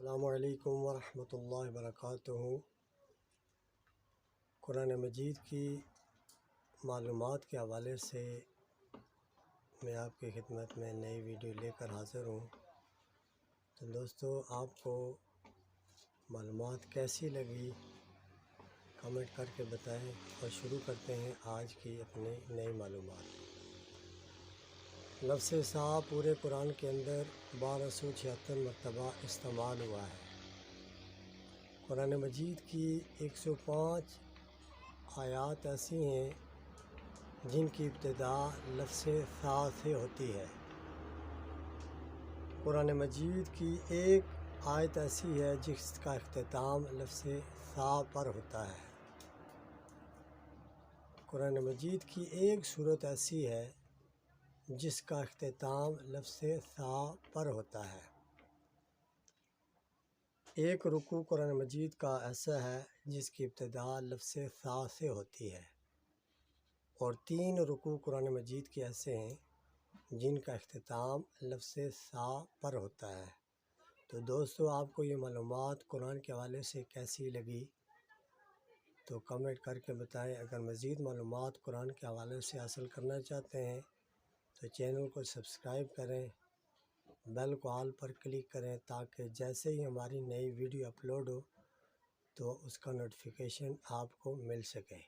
السلام علیکم ورحمۃ اللہ وبرکاتہ۔ قرآن مجید کی معلومات کے حوالے سے میں آپ کی خدمت میں نئی ویڈیو لے کر حاضر ہوں۔ تو دوستو، آپ کو معلومات کیسی لگی کمنٹ کر کے بتائیں، اور شروع کرتے ہیں آج کی اپنی نئی معلومات۔ لفظ سا پورے قرآن کے اندر 1276 مرتبہ استعمال ہوا ہے۔ قرآن مجید کی 105 آیات ایسی ہیں جن کی ابتدا لفظ سا سے ہوتی ہے۔ قرآن مجید کی ایک آیت ایسی ہے جس کا اختتام لفظ سا پر ہوتا ہے۔ قرآن مجید کی ایک سورت ایسی ہے جس کا اختتام لفظ سا پر ہوتا ہے۔ ایک رکوع قرآن مجید کا ایسا ہے جس کی ابتدا لفظ سا سے ہوتی ہے، اور 3 رکوع قرآن مجید کے ایسے ہیں جن کا اختتام لفظ سا پر ہوتا ہے۔ تو دوستو، آپ کو یہ معلومات قرآن کے حوالے سے کیسی لگی تو کمنٹ کر کے بتائیں۔ اگر مزید معلومات قرآن کے حوالے سے حاصل کرنا چاہتے ہیں تو چینل کو سبسکرائب کریں، بیل کو آل پر کلک کریں، تاکہ جیسے ہی ہماری نئی ویڈیو اپلوڈ ہو تو اس کا نوٹیفیکیشن آپ کو مل سکے۔